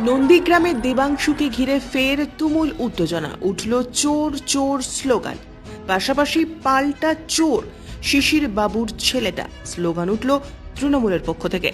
নন্দীগ্রামে দেবাংশুকে ঘিরে ফের তুমুল উত্তেজনা, উঠল চোর চোর স্লোগান। পাশাপাশি পাল্টা চোর শিশির বাবুর ছেলেটা স্লোগান উঠল তৃণমূলের পক্ষ থেকে।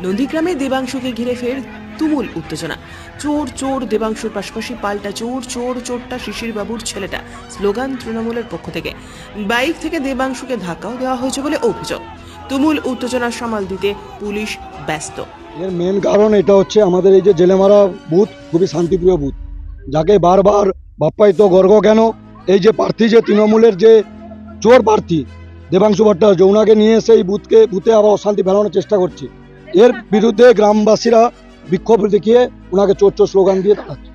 নন্দীগ্রামে দেবাংশুকে ঘিরে ফের তুমুল উত্তেজনা। চোর চোর দেবাংশুর পাশাপাশি পাল্টা চোর চোর চোরটা শিশির বাবুর ছেলেটা স্লোগান তৃণমূলের পক্ষ থেকে। বাইক থেকে দেবাংশুকে ধাক্কাও দেওয়া হয়েছে বলে অভিযোগ। তুমুল উত্তেজনা সামাল দিতে পুলিশ ব্যস্ত। এর মেন কারণ এটা হচ্ছে আমাদের এই যে জেলেমারা বুথ খুবই শান্তিপ্রিয় বুথ, যাকে বারবার বাপ্পায়িত গর্গ কেন এই যে প্রার্থী যে তৃণমূলের যে চোর প্রার্থী দেবাংশু ভট্টাচার্য ওনাকে নিয়ে এসে এই বুথে আবার অশান্তি ফেলানোর চেষ্টা করছে। এর বিরুদ্ধে গ্রামবাসীরা বিক্ষোভ দেখিয়ে ওনাকে চোর চোর স্লোগান দিয়ে দাঁড়াচ্ছে।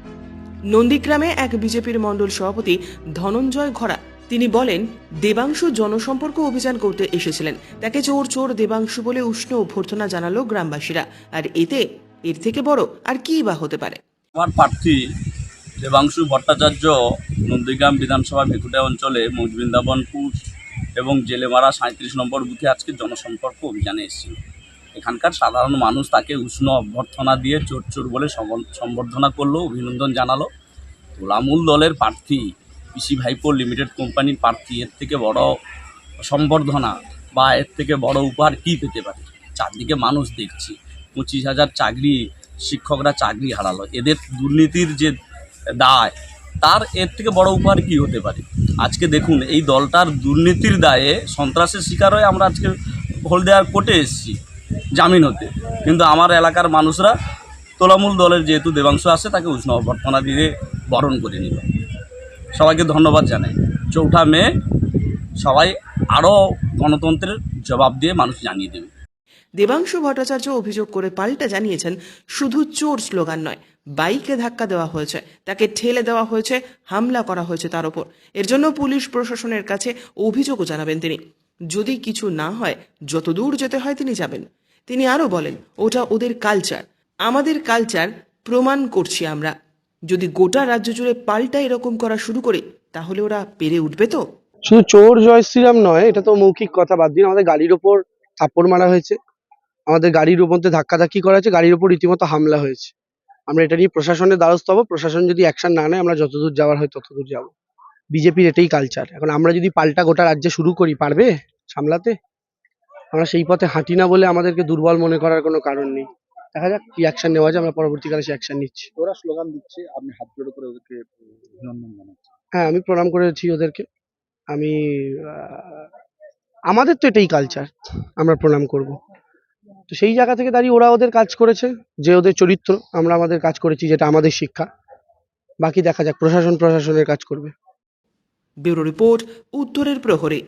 নন্দীগ্রামে এক বিজেপির মণ্ডল সভাপতি ধনঞ্জয় ঘরা তিনি বলেন, দেবাংশু জনসম্পর্ক অভিযান করতে এসেছিলেন, তাকে চোর চোর দেবাংশু বলে উষ্ণ অভ্যর্থনা জানালো গ্রামবাসীরা। আর এর থেকে বড় আর কি বা হতে পারে। আমার প্রার্থী দেবাংশু ভট্টাচার্য নন্দীগ্রাম বিধানসভা মেকুটে অঞ্চলে মৌজবৃন্দাবনপুর এবং জেলেমারা 37 নম্বর বুথে আজকে জনসম্পর্ক অভিযানে এসেছিল। এখানকার সাধারণ মানুষ তাকে উষ্ণ অভ্যর্থনা দিয়ে চোর চোর বলে সম্বর্ধনা করলো, অভিনন্দন জানালো। তৃণমূল দলের প্রার্থী পিসি ভাইপো লিমিটেড কোম্পানির প্রার্থী, এর থেকে বড় সম্বর্ধনা বা এর থেকে বড় উপহার কী পেতে পারে? চারদিকে মানুষ দেখছি, 25,000 চাকরি, শিক্ষকরা চাকরি হারালো। এদের দুর্নীতির যে দায়, তার এর থেকে বড় উপহার কী হতে পারে? আজকে দেখুন, এই দলটার দুর্নীতির দায়ে সন্ত্রাসের শিকার হয়ে আমরা আজকে হলদিয়ার কোর্টে এসেছি জামিন হতে, কিন্তু আমার এলাকার মানুষরা তৃণমূল দলের যেহেতু দেবাংশু আসে তাকে উষ্ণ অভ্যর্থনা দিয়ে বরণ করে নিল। সবাইকে ধন্যবাদ জানাই। 4 মে সবাই আরও গণতন্ত্রের জবাব দিয়ে মানুষ জানিয়ে দেবে। দেবাংশু ভট্টাচার্য অভিযোগ করে পাল্টা জানিয়েছেন, শুধু চোর স্লোগান নয়, বাইকে ধাক্কা দেওয়া হয়েছে, তাকে ঠেলে দেওয়া হয়েছে, হামলা করা হয়েছে তার ওপর। এর জন্য পুলিশ প্রশাসনের কাছে অভিযোগও জানাবেন তিনি। যদি কিছু না হয়, যতদূর যেতে হয় তিনি যাবেন। তিনি আরও বলেন, ওটা ওদের কালচার, আমাদের কালচার প্রমাণ করছি আমরা। যদি গোটা রাজ্য জুড়ে পাল্টা এরকম করা শুরু করে, তাহলে ওরা পেরে উঠবে তো। শুধু চোর জয় শ্রীরাম নয়, এটা তো মৌখিক কথা। বাদ দিন, আমাদের গাড়ির ওপর থাপ্পড় মারা হয়েছে, আমাদের গাড়ির মধ্যে ধাক্কাধাক্কি করা হয়েছে, গাড়ির ওপর রীতিমতো হামলা হয়েছে। আমরা এটা নিয়ে প্রশাসনের দ্বারস্থ হবো। প্রশাসন যদি অ্যাকশন না নেয়, আমরা যতদূর যাওয়ার হয় ততদূর যাবো। বিজেপির এটাই কালচার। এখন আমরা যদি পাল্টা গোটা রাজ্যে শুরু করি, পারবে সামলাতে? আমরা সেই পথে হাঁটি না বলে আমাদেরকে দুর্বল মনে করার কোনো কারণ নেই। দেখা যাক কি অ্যাকশন নেওয়া যায়, আমরা পরবর্তীকালে সেই অ্যাকশন নিচ্ছি। ওরা স্লোগান দিচ্ছে, আপনি হাত জোড়ো করে ওদেরকে অভিনন্দন জানাচ্ছেন। হ্যাঁ, আমি প্রণাম করেছি ওদেরকে। আমি আমাদের তো এটাই কালচার, আমরা প্রণাম করব। তো সেই জায়গা থেকে দাঁড়িয়ে ওরা ওদের কাজ করেছে, যে ওদের চরিত্র, আমরা আমাদের কাজ করেছি, যেটা আমাদের শিক্ষা। বাকি দেখা যাক, প্রশাসনের কাজ করবে। ব্যুরো রিপোর্ট, উত্তরের প্রহরী।